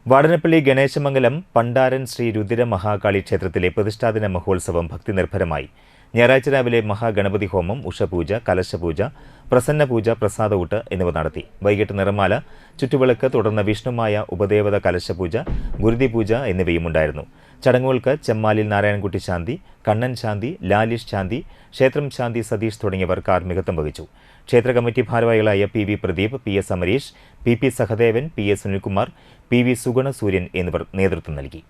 വാടനപ്പള്ളി ഗണേശമംഗലം പണ്ടാരൻ ശ്രീ രുദ്ര മഹാകാളി ക്ഷേത്രത്തിലെ പ്രതിഷ്ഠാദിന മഹോത്സവം ഭക്തിനിർഭരമായി. ഞായറാഴ്ച രാവിലെ മഹാഗണപതി ഹോമം, ഉഷപൂജ, കലശപൂജ, പ്രസന്നപൂജ, പ്രസാദഊട്ട് എന്നിവ നടത്തി. വൈകിട്ട് നിറമാല, ചുറ്റുവിളക്ക്, തുടർന്ന് വിഷ്ണുമായ ഉപദേവത കലശപൂജ, ഗുരുതിപൂജ എന്നിവയും ഉണ്ടായിരുന്നു. ചടങ്ങുകൾക്ക് ചെമ്മാലിൽ നാരായണൻകുട്ടി ശാന്തി, കണ്ണൻ ശാന്തി, ലാലിഷ് ശാന്തി, ക്ഷേത്രം ശാന്തി സതീഷ് തുടങ്ങിയവർ കാർമ്മികത്വം വഹിച്ചു. ക്ഷേത്ര കമ്മിറ്റി ഭാരവാഹികളായ P V Pradeep, P S Amareesh, P P Sahadevan, P S Sunilkumar, P V Sugunasooryan എന്നിവർ നേതൃത്വം നൽകി.